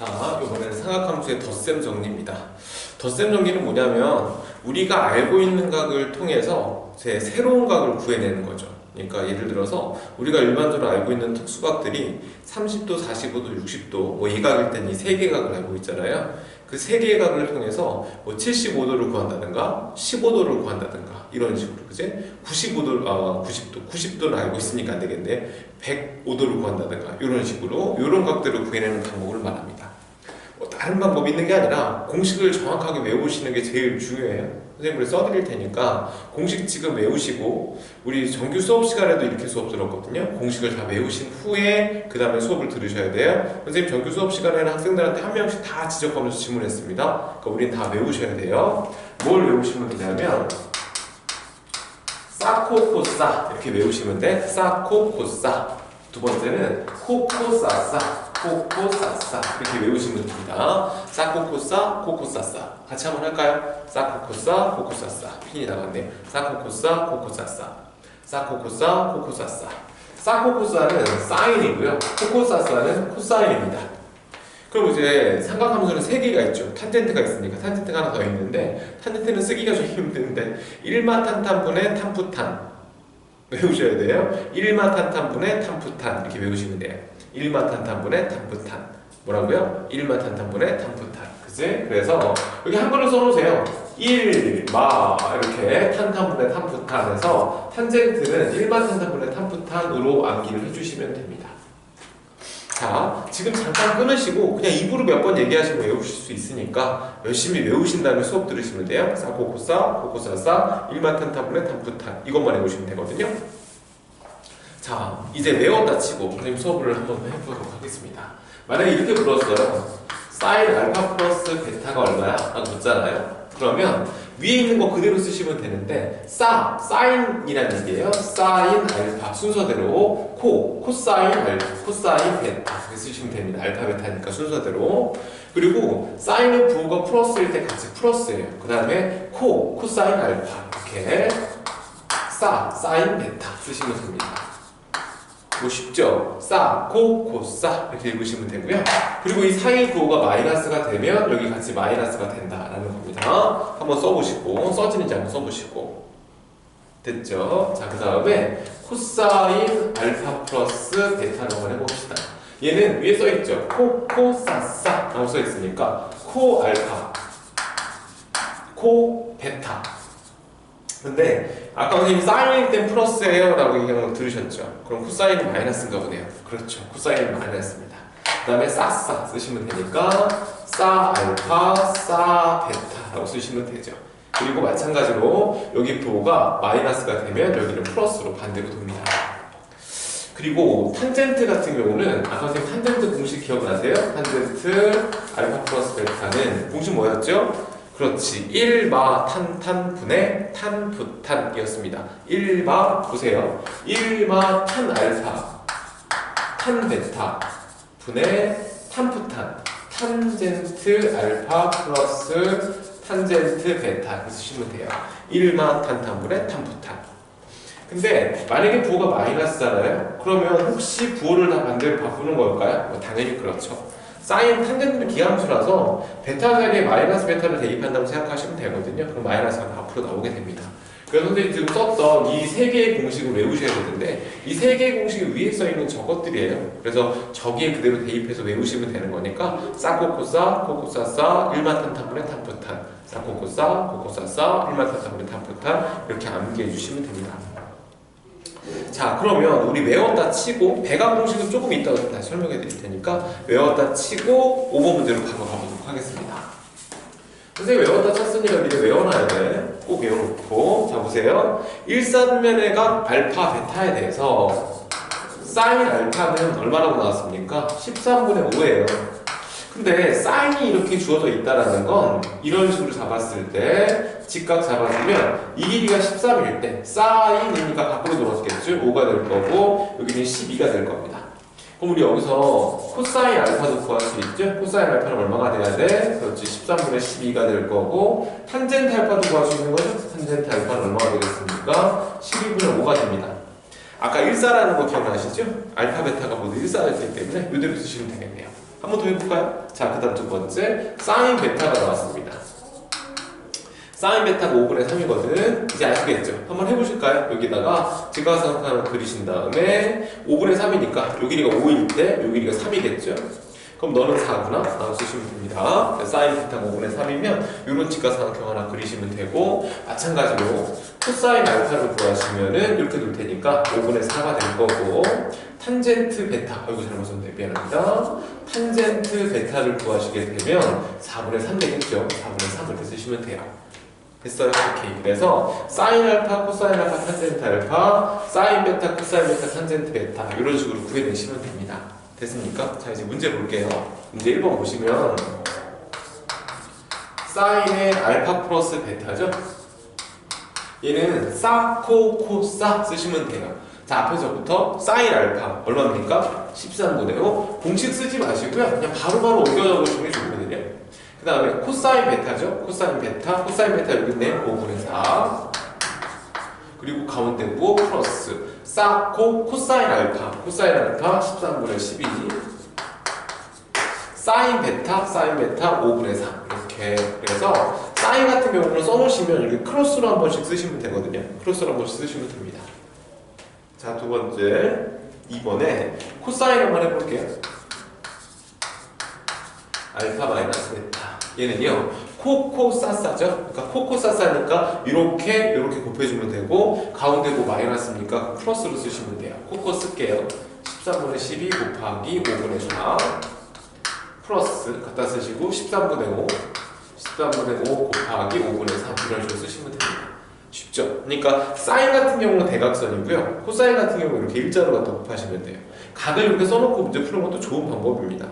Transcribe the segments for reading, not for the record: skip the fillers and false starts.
자, 이번에는 삼각함수의 덧셈 정리입니다. 덧셈 정리는 뭐냐면 우리가 알고 있는 각을 통해서 새로운 각을 구해내는 거죠. 그러니까 예를 들어서 우리가 일반적으로 알고 있는 특수각들이 30도, 45도, 60도 뭐 이 각일 땐 이 세 개의 각을 알고 있잖아요. 그 세 개의 각을 통해서 뭐 75도를 구한다든가 15도를 구한다든가 이런 식으로, 그지? 90도를 알고 있으니까 안 되겠네. 105도를 구한다든가 이런 식으로 이런 각들을 구해내는 방법을 말합니다. 다른 방법이 있는 게 아니라 공식을 정확하게 외우시는 게 제일 중요해요. 선생님이 써드릴 테니까 공식 지금 외우시고, 우리 정규 수업 시간에도 이렇게 수업 들었거든요. 공식을 다 외우신 후에 그 다음에 수업을 들으셔야 돼요. 선생님 정규 수업 시간에는 학생들한테 한 명씩 다 지적하면서 질문했습니다. 그러니까 우린 다 외우셔야 돼요. 뭘 외우시면 되냐면 사코코사 이렇게 외우시면 돼. 사코코사. 두 번째는 코코사사, 코코사사 이렇게 외우시면 됩니다. 사코코사, 코코사사 같이 한번 할까요? 사코코사, 코코사사. 핀이 나갔네. 사코코사, 코코사사. 사코코사, 코코사사. 사코코사는 사인이고요. 코코사사는 코사인입니다. 그럼 이제 삼각함수는 세 개가 있죠. 탄젠트가 있으니까 탄젠트가 하나 더 있는데, 탄젠트는 쓰기가 좀 힘든데 1마탄탄분의 탄푸탄 외우셔야 돼요. 1마탄탄분의 탄푸탄 이렇게 외우시면 돼요. 1마탄탄분의 탄푸탄. 뭐라고요? 1마탄탄분의 탄푸탄. 그치? 그래서 여기 한글로 써놓으세요. 1마 이렇게 탄탄분의 탄푸탄에서 탄젠트는 1마탄탄분의 탄푸탄으로 암기를 해주시면 됩니다. 자, 지금 잠깐 끊으시고 그냥 입으로 몇 번 얘기하시고 외우실 수 있으니까 열심히 외우신 다음에 수업 들으시면 돼요. 사코코사, 코코사사, 1마탄탄분의 탄푸탄 이것만 외우시면 되거든요. 자, 이제 외웠다 치고 선생님 수업을 한번 해보도록 하겠습니다. 만약에 이렇게 불렀어요. 사인 알파 플러스 베타가 얼마야? 라고 묻잖아요. 그러면 위에 있는 거 그대로 쓰시면 되는데, 사인이라는 얘기예요. 사인 알파 순서대로, 코사인 알파, 코사인 베타 이렇게 쓰시면 됩니다. 알파 베타니까 순서대로. 그리고 사인은 부호가 플러스일 때 같이 플러스예요. 그 다음에 코사인 알파 이렇게 사인 베타 쓰시면 됩니다. 뭐 쉽죠? 코사 이렇게 읽으시면 되고요. 그리고 이 사이 부호가 마이너스가 되면 여기 같이 마이너스가 된다라는 겁니다. 한번 써보시고, 써지는지 한번 써보시고. 됐죠? 자, 그 다음에 코사인 알파 플러스 베타를 한번 해봅시다. 얘는 위에 써있죠? 코사사 라고 써있으니까 코 알파, 코 베타. 근데 아까 선생님이 사인일 땐 플러스예요 라고 얘기한 거 들으셨죠? 그럼 코사인은 마이너스인가 보네요. 그렇죠. 코사인은 마이너스입니다. 그 다음에 사사 쓰시면 되니까 사 알파, 사 베타 라고 쓰시면 되죠. 그리고 마찬가지로 여기 부호가 마이너스가 되면 여기는 플러스로 반대로 돕니다. 그리고 탄젠트 같은 경우는 아까 선생님 탄젠트 공식 기억나세요? 탄젠트 알파 플러스 베타는 공식 뭐였죠? 그렇지. 1마 탄탄분의 탄푸탄이었습니다. 1마 보세요. 1마 탄 알파 탄 베타 분의 탄푸탄. 탄젠트 알파 플러스 탄젠트 베타 이렇게 쓰시면 돼요. 1마 탄탄분의 탄푸탄. 근데 만약에 부호가 마이너스잖아요. 그러면 혹시 부호를 다 반대로 바꾸는 걸까요? 뭐 당연히 그렇죠. 사인 탄젠트는 기함수라서 베타 자리에 마이너스 베타를 대입한다고 생각하시면 되거든요. 그럼 마이너스가 앞으로 나오게 됩니다. 그래서 선생님이 지금 썼던 이 세 개의 공식을 외우셔야 되는데, 이 세 개의 공식이 위에 써있는 저것들이에요. 그래서 저기에 그대로 대입해서 외우시면 되는 거니까 사코코사, 코코사사, 1마탄탄분의 탄푸탄, 사코코사, 코코사사, 1마탄탄분의 탄푸탄 이렇게 암기해 주시면 됩니다. 자, 그러면 우리 외웠다 치고, 배각 공식은 조금 이따가 다시 설명해 드릴 테니까 외웠다 치고 5번 문제로 바로 가보도록 하겠습니다. 선생님 외웠다 쳤으니까 미리 외워놔야 돼. 꼭 외워놓고. 자, 보세요. 일사분면의 각 알파 베타에 대해서 사인 알파는 얼마라고 나왔습니까? 13분의 5예요 근데 사인이 이렇게 주어져 있다라는 건 이런 식으로 잡았을 때, 직각 잡아주면 이 길이가 13일 때 사인이니까 밖으로 돌았겠죠? 5가 될 거고 여기는 12가 될 겁니다. 그럼 우리 여기서 코사인 알파도 구할 수 있죠? 코사인 알파는 얼마가 돼야 돼? 그렇지. 13분의 12가 될 거고, 탄젠트 알파도 구할 수 있는 거죠? 탄젠트 알파는 얼마가 되겠습니까? 12분의 5가 됩니다. 아까 1사라는 거 기억나시죠? 알파 베타가 모두 1사였기 때문에 이대로 쓰시면 되겠네요. 한 번 더 해볼까요? 자, 그 다음 두 번째 사인 베타가 나왔습니다. 사인 베타가 5분의 3이거든. 이제 아시겠죠? 한번 해보실까요? 여기다가 직각삼각형 하나 그리신 다음에 5분의 3이니까 요 길이가 5일 때 요 길이가 3이겠죠? 그럼 너는 4구나 라고 쓰시면 됩니다. 사인 베타가 5분의 3이면 이런 직각삼각형 하나 그리시면 되고, 마찬가지로 코사인 알파를 구하시면은 이렇게 둘 테니까 5분의 4가 될 거고, 탄젠트 베타, 아이고 잘못 썼네, 미안합니다. 탄젠트 베타를 구하시게 되면 4분의 3 되겠죠? 4분의 3 이렇게 쓰시면 돼요. 됐어요? 오케이. 그래서 사인 알파, 코사인 알파, 탄젠트 알파, 사인 베타, 코사인 베타, 탄젠트 베타 이런 식으로 구해내시면 됩니다. 됐습니까? 자, 이제 문제 볼게요. 문제 1번 보시면 사인의 알파 플러스 베타죠? 얘는 사, 코, 코, 사 쓰시면 돼요. 자, 앞에서부터 사인 알파 얼마입니까? 13분의 5. 공식 쓰지 마시고요. 그냥 바로바로 옮겨 적으시는 게 좋거든요. 그 다음에 코사인 베타죠? 코사인 베타 여기 있네. 5분의 4. 그리고 가운데 뭐 플러스 사, 코, 코사인 알파 13분의 12. 사인 베타 5분의 3 이렇게. 그래서 사인 같은 경우는 써놓으시면 이렇게 크로스로 한 번씩 쓰시면 되거든요. 크로스로 한 번씩 쓰시면 됩니다. 자, 두 번째 2번에 코사인 한번 해볼게요. 알파 마이너스 베타. 얘는요 코코사사죠. 그러니까 코코사사니까 이렇게 곱해주면 되고, 가운데 뭐 마이너스니까 플러스로 쓰시면 돼요. 코코 쓸게요. 13분의 12 곱하기 5분의 4 플러스 갖다 쓰시고 13분의 5 곱하기 5분의 3 이런 식으로 쓰시면 됩니다. 쉽죠? 그러니까 사인 같은 경우는 대각선이고요, 코사인 같은 경우는 이렇게 일자로 갖다 곱하시면 돼요. 각을 이렇게 써놓고 문제 푸는 것도 좋은 방법입니다.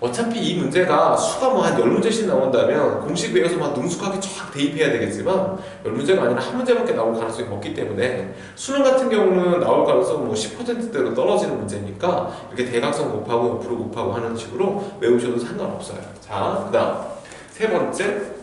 어차피 이 문제가 수가 뭐 한 10문제씩 나온다면 공식 외워서 막 능숙하게 쫙 대입해야 되겠지만 10문제가 아니라 한 문제밖에 나올 가능성이 없기 때문에 수능 같은 경우는 나올 가능성은 뭐 10%대로 떨어지는 문제니까 이렇게 대각선 곱하고 옆으로 곱하고 하는 식으로 외우셔도 상관없어요. 자, 그 다음 세 번째,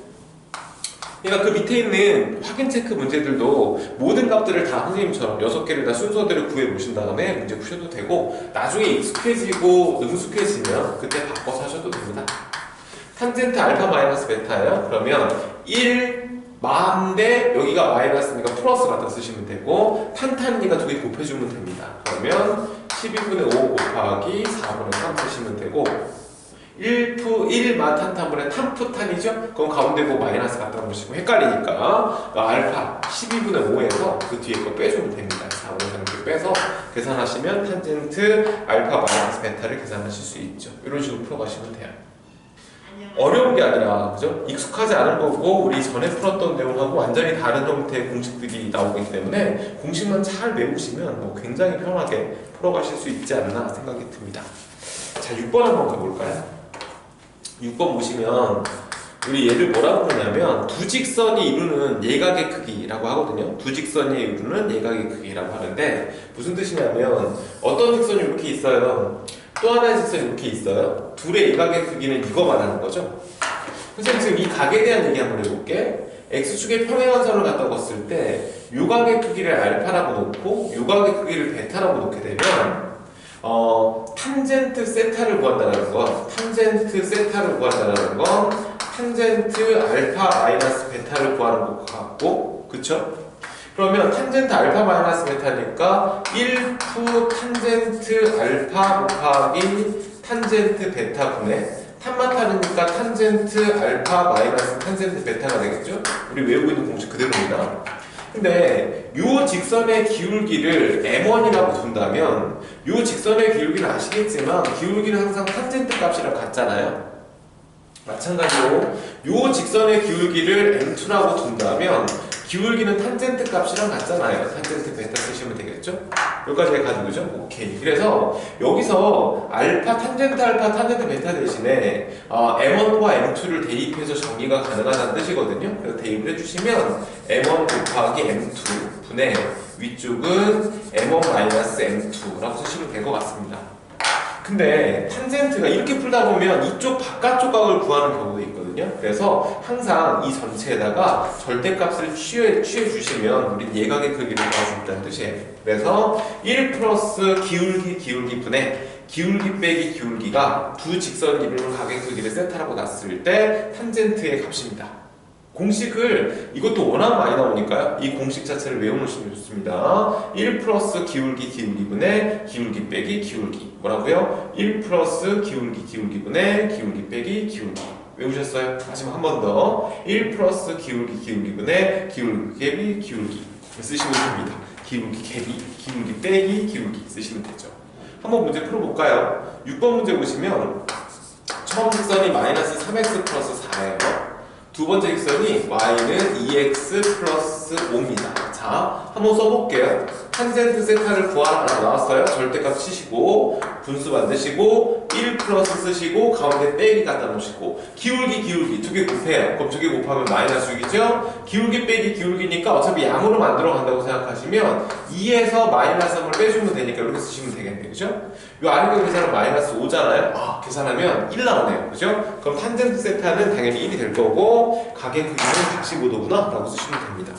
그러니까 그 밑에 있는 확인 체크 문제들도 모든 값들을 다 선생님처럼 6개를 다 순서대로 구해 보신 다음에 문제 푸셔도 되고, 나중에 익숙해지고 능숙해지면 그때 바꿔서 하셔도 됩니다. 탄젠트 알파 마이너스 베타예요. 그러면 1 마인데 여기가 마이너스니까 플러스 갖다 쓰시면 되고, 탄탄이니까 두 개 곱해주면 됩니다. 그러면 12분의 5 곱하기 4분의 3 쓰시면 되고, 1마 탄탄분의 탄푸탄이죠? 그럼 가운데 뭐 마이너스 갖다 놓으시고 헷갈리니까 알파 12분의 5에서 그 뒤에 거 빼주면 됩니다. 4분의 3 빼서 계산하시면 탄젠트 알파 마이너스 베타를 계산하실 수 있죠. 이런 식으로 풀어가시면 돼요. 어려운 게 아니라, 그죠? 익숙하지 않은 거고 우리 전에 풀었던 내용하고 완전히 다른 형태의 공식들이 나오기 때문에 공식만 잘 외우시면 뭐 굉장히 편하게 풀어가실 수 있지 않나 생각이 듭니다. 자, 6번 한번 가볼까요? 6번 보시면 우리 얘를 뭐라고 하냐면 두 직선이 이루는 예각의 크기라고 하거든요. 두 직선이 이루는 예각의 크기라고 하는데 무슨 뜻이냐면 어떤 직선이 이렇게 있어요, 또 하나의 직선이 이렇게 있어요. 둘의 예각의 크기는 이거 말하는 거죠. 선생님 지금 이 각에 대한 얘기 한번 해볼게. X축의 평행한선을 갖다 걷을 때 요각의 크기를 알파라고 놓고 요각의 크기를 베타라고 놓게 되면 탄젠트 세타를 구한다는 건 탄젠트 알파 마이너스 베타를 구하는 것 같고, 그쵸? 그러면 탄젠트 알파 마이너스 베타니까 1프 탄젠트 알파 곱하기 탄젠트 베타분의 탄마탄이니까 탄젠트 알파 마이너스 탄젠트 베타가 되겠죠? 우리 외우고 있는 공식 그대로입니다. 근데 요 직선의 기울기를 m1이라고 둔다면 요 직선의 기울기는 아시겠지만 기울기는 항상 탄젠트 값이랑 같잖아요. 마찬가지로 요 직선의 기울기를 m2라고 둔다면 기울기는 탄젠트 값이랑 같잖아요. 탄젠트 베타 쓰시면 되겠죠? 여기까지 가지고죠? 오케이. 그래서 여기서 알파, 탄젠트 베타 대신에 m1과 m2를 대입해서 정리가 가능하다는 뜻이거든요. 그래서 대입을 해주시면 m1 곱하기 m2 분의 위쪽은 m1-m2라고 쓰시면 될 것 같습니다. 근데 탄젠트가 이렇게 풀다 보면 이쪽 바깥쪽 각을 구하는 경우도 있거든요. 그래서 항상 이 전체에다가 절대값을 취해 주시면 우린 예각의 크기를 구할 수 있다는 뜻이에요. 그래서 1 플러스 기울기 분의 기울기 빼기 기울기가 두 직선 길이로 가격 크기를 세타라고 놨을 때 탄젠트의 값입니다. 공식을 이것도 워낙 많이 나오니까요. 이 공식 자체를 외워놓으시면 좋습니다. 1 플러스 기울기 기울기분의 기울기 빼기 기울기 뭐라고요? 1 플러스 기울기 기울기분의 기울기 빼기 기울기 외우셨어요? 마지막 한 번 더. 1 플러스 기울기 기울기분의 기울기 갭이 기울기 쓰시면 됩니다. 기울기 갭이 기울기 빼기 기울기 쓰시면 되죠. 한번 문제 풀어볼까요? 6번 문제 보시면 처음 직선이 마이너스 3x 플러스 4예요. 두 번째 직선이 y는 2x 플러스 5입니다. 자, 한번 써볼게요. 탄젠트 세타를 구하라 나왔어요. 절대값 치시고 분수 만드시고 1 플러스 쓰시고 가운데 빼기 갖다 놓으시고 기울기 두 개 곱해요. 그럼 두 개 곱하면 마이너스 6이죠? 기울기 빼기 기울기니까 어차피 양으로 만들어 간다고 생각하시면 2에서 마이너스 3을 빼주면 되니까 이렇게 쓰시면 되겠네요. 그죠? 요 아래쪽 계산은 마이너스 5잖아요. 아, 계산하면 1 나오네요. 그죠? 그럼 탄젠트 세타는 당연히 1이 될 거고 가계 크기는 115도구나 라고 쓰시면 됩니다.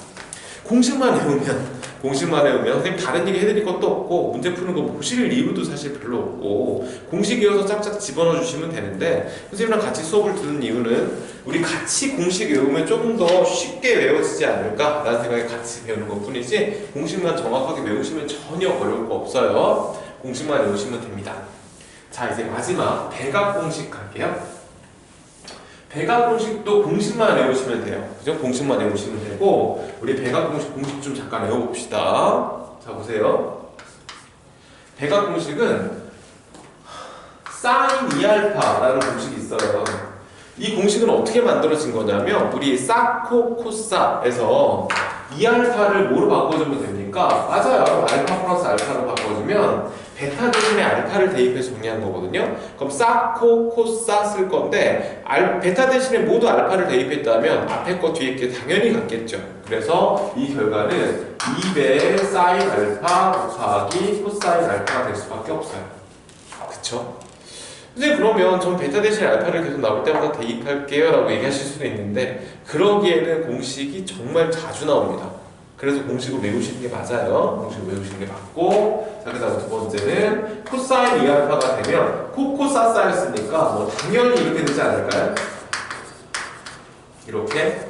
공식만 외우면 선생님 다른 얘기 해드릴 것도 없고 문제 푸는 거 보실 이유도 사실 별로 없고 공식 외워서 짝짝 집어넣어 주시면 되는데 선생님이랑 같이 수업을 듣는 이유는 우리 같이 공식 외우면 조금 더 쉽게 외워지지 않을까 라는 생각에 같이 배우는 것 뿐이지 공식만 정확하게 외우시면 전혀 어려울 거 없어요. 공식만 외우시면 됩니다. 자, 이제 마지막 대각 공식 갈게요. 배각 공식도 공식만 외우시면 돼요. 그죠? 공식만 외우시면 되고 우리 배각 공식 좀 잠깐 외워봅시다. 자, 보세요. 배각 공식은 sin 2알파라는 공식이 있어요. 이 공식은 어떻게 만들어진 거냐면 우리 사코 코사에서 2알파를 뭐로 바꿔주면 됩니까? 맞아요. 알파 플러스 알파로 바꿔주면 베타 대신에 알파를 대입해서 정리한 거거든요. 그럼 사코 코사 쓸 건데 베타 대신에 모두 알파를 대입했다면 앞에 거 뒤에 게 당연히 같겠죠. 그래서 이 결과는 2배 사인 알파 곱하기 코사인 알파가 될 수밖에 없어요. 그쵸? 선생님 그러면 전 베타 대신에 알파를 계속 나올 때마다 대입할게요 라고 얘기하실 수도 있는데 그러기에는 공식이 정말 자주 나옵니다. 그래서 공식을 외우시는 게 맞아요. 공식을 외우시는 게 맞고 자, 그 다음 두 번째는 코사인 2알파가 되면 코코사사였으니까 뭐 당연히 이렇게 되지 않을까요? 이렇게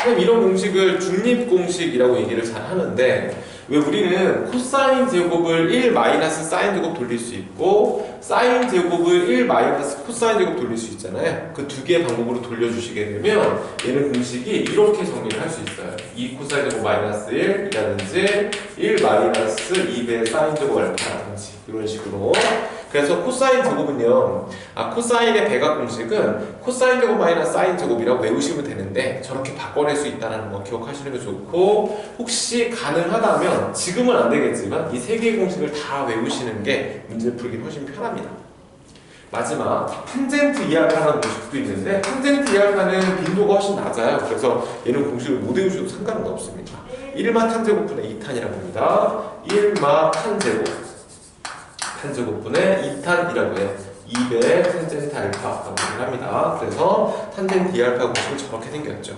그럼 이런 공식을 중립공식이라고 얘기를 잘 하는데 왜 우리는 코사인 제곱을 1 마이너스 사인 제곱 돌릴 수 있고 사인 제곱을 1 마이너스 코사인 제곱 돌릴 수 있잖아요. 그 두 개의 방법으로 돌려주시게 되면 얘는 공식이 이렇게 정리를 할 수 있어요. 2 코사인 제곱 마이너스 1이라든지 1 마이너스 2배 사인 제곱 알파라든지 이런 식으로 그래서 코사인 제곱은요 코사인의 배각 공식은 코사인 제곱 마이너스 사인 제곱이라고 외우시면 되는데 저렇게 바꿔낼 수 있다는 거 기억하시는 게 좋고 혹시 가능하다면 지금은 안 되겠지만 이 세 개의 공식을 다 외우시는 게 문제를 풀기 훨씬 편합니다. 마지막 탄젠트 2알파라는 공식도 있는데 탄젠트 2알파는 빈도가 훨씬 낮아요. 그래서 얘는 공식을 못 외우셔도 상관은 없습니다. 1마 탄제곱분의 2탄이라고 합니다. 1마 탄제곱분의 2탄이라고 해요. 2배 탄젠트 알파라고 얘기를 합니다. 그래서 탄젠트 2알파 공식은 저렇게 생겼죠.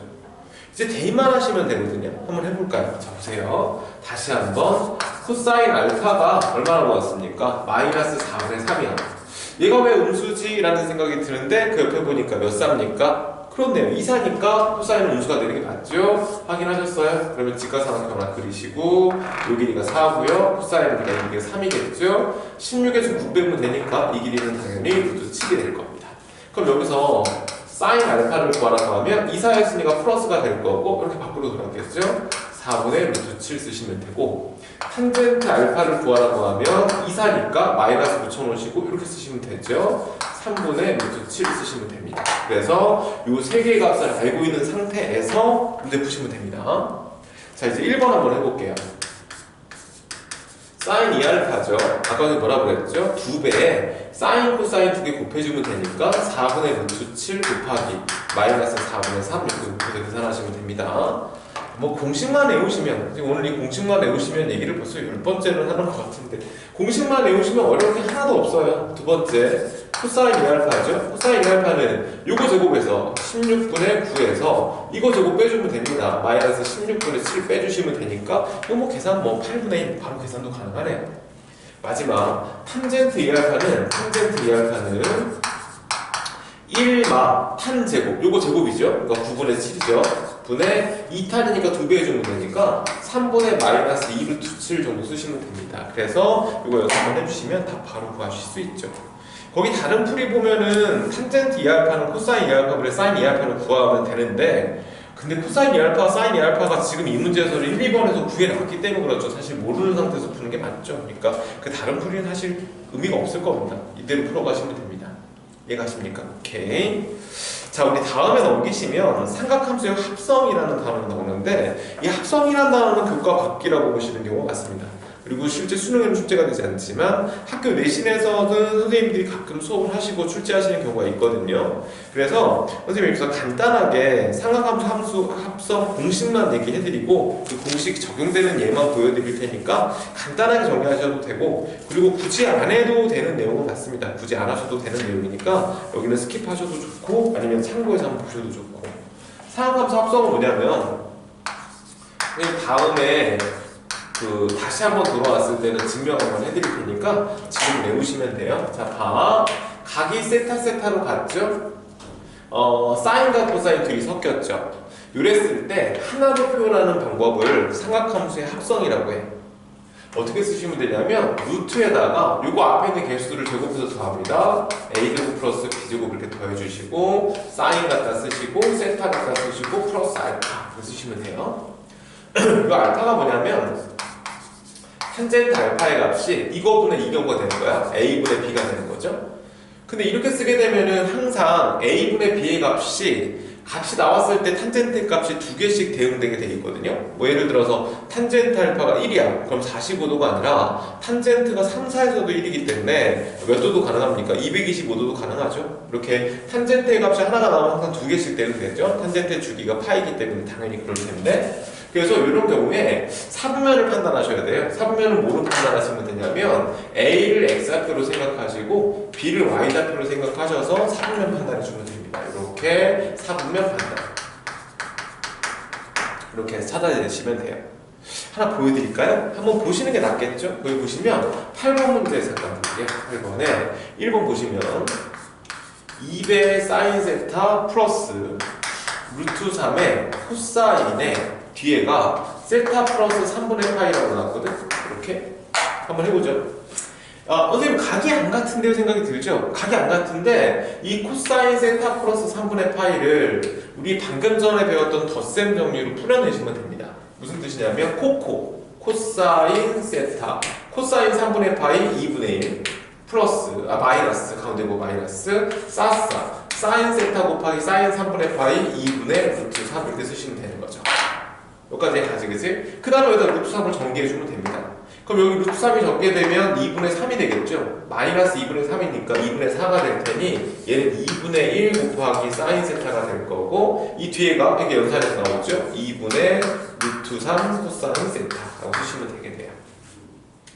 이제 대입만 하시면 되거든요. 한번 해볼까요? 자, 보세요. 다시 한번 코사인 알파가 얼마나 나왔습니까? 마이너스 4분의 3이야. 얘가 왜 음수지? 라는 생각이 드는데 그 옆에 보니까 몇 사입니까? 그렇네요. 2사니까 코사인은 음수가 되는 게 맞죠? 확인하셨어요? 그러면 직각삼각형 하나 그리시고 요 길이가 4고요. 코사인은 그냥 이게 3이겠죠? 16에서 9 빼면 되니까 이 길이는 당연히 루트 7이 될 겁니다. 그럼 여기서 사인 알파를 구하라고 하면 2사였으니까 플러스가 될 거고 이렇게 밖으로 돌아오겠죠? 4분의 루트 7 쓰시면 되고 탄젠트 알파를 구하라고 하면 2사니까 마이너스 붙여놓으시고 이렇게 쓰시면 되죠? 3분의 루트 7 쓰시면 됩니다. 그래서 이 세 개의 값을 알고 있는 상태에서 문제 푸시면 됩니다. 자, 이제 1번 한번 해볼게요. 사인 2알파죠. 아까 뭐라고 그랬죠? 2배에 사인 코사인 두 개 곱해주면 되니까 4분의 루트 7 곱하기 마이너스 4분의 3 이렇게 계산하시면 됩니다. 뭐 공식만 외우시면 오늘 이 공식만 외우시면 얘기를 벌써 10번째는 하는 것 같은데 공식만 외우시면 어려운 게 하나도 없어요. 두 번째 코사인 2알파죠. 코사인 2알파는 요거 제곱에서 16분의 9에서 이거 제곱 빼주면 됩니다. 마이너스 16분의 7 빼주시면 되니까 이거 뭐 계산 8분의 1 바로 계산도 가능하네요. 마지막 탄젠트 2알파는 1마 탄 제곱, 요거 제곱이죠. 그러니까 9분의 7이죠. 분의 2탄이니까 2배 정도 되니까 3분의 마이너스 2루트 7 정도 쓰시면 됩니다. 그래서 이거 여기서 한번 해주시면 다 바로 구하실 수 있죠. 거기 다른 풀이 보면은 탄젠트 2알파는 코사인 2알파분의 사인 2알파를 구하면 되는데, 근데 코사인 2알파, 사인 2알파가 지금 이 문제에서는 1, 2번에서 구해 나왔기 때문에 그렇죠. 사실 모르는 상태에서 푸는 게 맞죠. 그러니까 그 다른 풀이는 사실 의미가 없을 겁니다. 이대로 풀어가시면 됩니다. 이해가십니까? 오케이. 자, 우리 다음에 넘기시면 삼각함수의 합성이라는 단어가 나오는데, 이 합성이라는 단어는 교과 밖이라고 보시는 경우가 많습니다. 그리고 실제 수능에는 출제가 되지 않지만 학교 내신에서는 선생님들이 가끔 수업을 하시고 출제하시는 경우가 있거든요. 그래서 선생님이 여기서 간단하게 삼각함수 합성 공식만 얘기해드리고 그 공식 적용되는 예만 보여드릴 테니까 간단하게 정리하셔도 되고, 그리고 굳이 안 해도 되는 내용은 맞습니다. 굳이 안 하셔도 되는 내용이니까 여기는 스킵하셔도 좋고 아니면 참고해서 한번 보셔도 좋고. 삼각함수 합성은 뭐냐면 선생님 다음에 다시 한번 돌아왔을 때는 증명 한번 해드릴 테니까 지금 외우시면 돼요. 자, 봐. 각이 세타로 같죠? 사인과 코사인 둘이 섞였죠? 이랬을 때 하나로 표현하는 방법을 삼각함수의 합성이라고 해. 어떻게 쓰시면 되냐면 루트에다가 요거 앞에 있는 개수들을 제곱해서 더합니다. a제곱 플러스 b제곱 이렇게 더해주시고 사인 갖다 쓰시고 세타 갖다 쓰시고 플러스 알파 이렇게 쓰시면 돼요. 이 알파가 뭐냐면 탄젠트 알파의 값이 이거분의 이거가 되는 거야. a분의 b가 되는 거죠. 근데 이렇게 쓰게 되면은 항상 a분의 b의 값이 나왔을 때 탄젠트 값이 2개씩 대응되게 되어 있거든요. 뭐 예를 들어서 탄젠트 알파가 1이야. 그럼 45도가 아니라 탄젠트가 3, 4에서도 1이기 때문에 몇 도도 가능합니까? 225도도 가능하죠. 이렇게 탄젠트의 값이 하나가 나오면 항상 2개씩 대응되죠. 탄젠트의 주기가 파이기 때문에 당연히 그럴 텐데, 그래서 이런 경우에 사분면을 판단하셔야 돼요. 사분면을 뭐로 판단하시면 되냐면 A를 X좌표로 생각하시고 B를 Y좌표로 생각하셔서 사분면 판단해주면 됩니다. 이렇게 사분면 판단 이렇게 해서 찾아내시면 돼요. 하나 보여드릴까요? 한번 보시는 게 낫겠죠? 여기 보시면 8번 문제 잠깐 볼게요. 8번에 1번 보시면 2배 사인 세타 플러스 루트 3의 코사인의 뒤에가 세타 플러스 3분의 파이라고 나왔거든? 이렇게 한번 해보죠. 선생님 각이 안 같은데요? 생각이 들죠? 각이 안 같은데 이 코사인 세타 플러스 3분의 파이를 우리 방금 전에 배웠던 덧셈 정리로 풀어내시면 됩니다. 무슨 뜻이냐면 코사인 세타 코사인 3분의 파이 2분의 1 플러스 마이너스 가운데 뭐 마이너스 사인 세타 곱하기 사인 3분의 파이 2분의 루트 3 이렇게 쓰시면 되는 거죠. 여기까지 가지, 그치? 그 다음에 여기다 루트 3을 전개해주면 됩니다. 그럼 여기 루트 3이 전개되면 2분의 3이 되겠죠? 마이너스 2분의 3이니까 2분의 4가 될 테니 얘는 2분의 1 곱하기 사인 세타가 될 거고, 이 뒤에가 이렇게 연산해서 나오죠? 2분의 루트 3 코사인 세타라고 쓰시면 되게 돼요.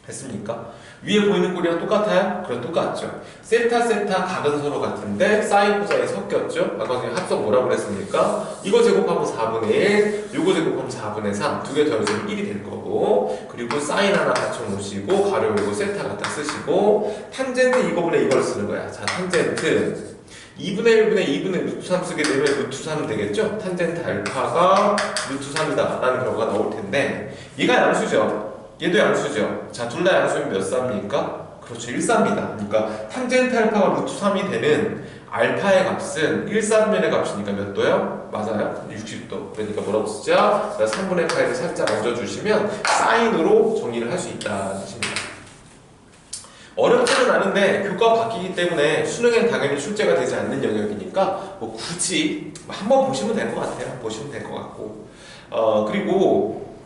됐습니까? 위에 보이는 꼴이랑 똑같아요? 그럼 똑같죠. 세타 각은 서로 같은데 사인 코사인이 섞였죠? 아까 전에 합성 뭐라고 그랬습니까? 이거 제곱하면 4분의 1, 요거 제곱하면 4분의 3, 두 개 더해주면 1이 될 거고, 그리고 사인 하나 갖춰놓으시고 가로 열고 세타 갖다 쓰시고, 탄젠트 이거분의 이걸 쓰는 거야. 자, 탄젠트 2분의 1분의 2분의 루트 3 쓰게 되면 루트 3 되겠죠? 탄젠트 알파가 루트 3이다 라는 결과가 나올 텐데, 얘가 양수죠? 얘도 양수죠. 자, 둘 다 양수면 몇 삽니까? 그렇죠, 1삽니다. 그러니까 탄젠트 알파가 루트 3이 되는 알파의 값은 1사분면의 값이니까 몇 도요? 맞아요, 60도. 그러니까 뭐라고 쓰죠? 3분의 파이를 살짝 얹어주시면 사인으로 정리를 할 수 있다는 뜻입니다. 어렵지는 않은데 교과가 바뀌기 때문에 수능엔 당연히 출제가 되지 않는 영역이니까 뭐 굳이 한번 보시면 될 것 같아요. 보시면 될 것 같고, 그리고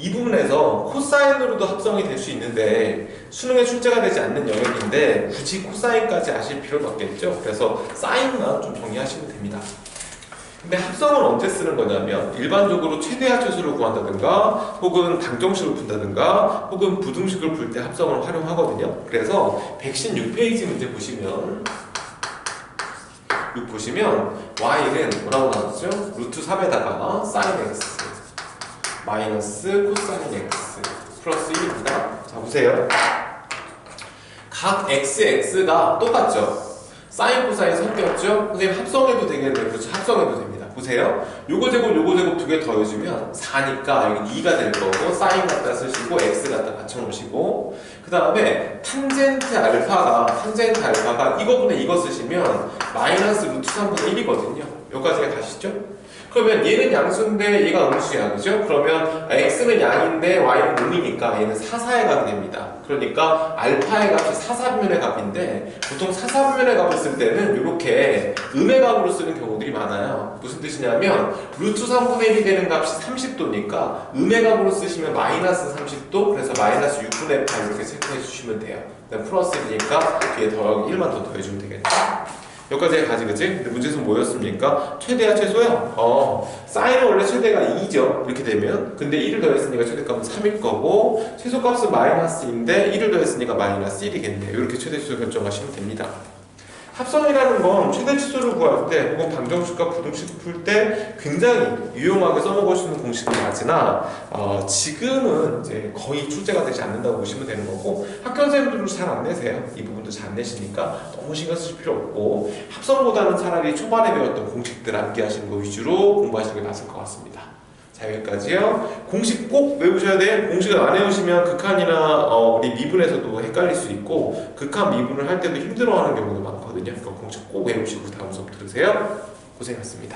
이 부분에서 코사인으로도 합성이 될 수 있는데 수능에 출제가 되지 않는 영역인데 굳이 코사인까지 아실 필요는 없겠죠. 그래서 사인만 좀 정리하시면 됩니다. 근데 합성은 언제 쓰는 거냐면 일반적으로 최대합차수를 구한다든가 혹은 방정식을 푼다든가 혹은 부등식을 풀 때 합성을 활용하거든요. 그래서 116페이지 문제 보시면 y는 뭐라고 나왔죠? 루트 3에다가 사인 x 마이너스 코사인 x 플러스 1입니다. 자, 보세요. 각 x가 똑같죠? 사인 코사인 섞였죠? 선생님 합성해도 되겠네요. 그렇죠? 합성해도 됩니다. 보세요. 요거 제곱 요거 제곱 두 개 더해주면 4니까 여기 2가 될 거고 사인 갖다 쓰시고 x 갖다 받쳐놓으시고 그 다음에 탄젠트 알파가 이거분의 이거 쓰시면 마이너스 루트 3분의 1이거든요. 여기까지 가시죠? 그러면 얘는 양수인데 얘가 음수야, 그죠? 그러면 x는 양인데 y는 음이니까 얘는 사사의 값이 됩니다. 그러니까 알파의 값이 사사분면의 값인데 보통 사사분면의 값을 쓸 때는 이렇게 음의 값으로 쓰는 경우들이 많아요. 무슨 뜻이냐면 루트 3분의 1이 되는 값이 30도니까 음의 값으로 쓰시면 마이너스 30도, 그래서 마이너스 6분의 8 이렇게 체크해 주시면 돼요. 그다음 플러스니까 뒤에 더하기 1만 더 더해주면 되겠죠. 여기까지 가지, 그치? 근데 문제에서 뭐였습니까? 최대야 최소야? 사인은 원래 최대가 2죠. 이렇게 되면. 근데 1을 더했으니까 최대값은 3일 거고, 최소값은 마이너스인데 1을 더했으니까 마이너스 1이겠네요. 이렇게 최대 최소 결정하시면 됩니다. 합성이라는 건 최대 치수를 구할 때 혹은 방정식과 부등식 풀 때 굉장히 유용하게 써먹을 수 있는 공식은 맞으나 지금은 이제 거의 출제가 되지 않는다고 보시면 되는 거고 학교 선생님들도 잘 안 내세요. 이 부분도 잘 안 내시니까 너무 신경 쓰실 필요 없고 합성보다는 차라리 초반에 배웠던 공식들 암기 하시는 거 위주로 공부하시는 게 맞을 것 같습니다. 자, 여기까지요. 공식 꼭 외우셔야 돼요. 공식을 안 외우시면 극한이나 우리 미분에서도 헷갈릴 수 있고 극한 미분을 할 때도 힘들어하는 경우도 많거든요. 그러니까 공식 꼭 외우시고 다음 수업 들으세요. 고생하셨습니다.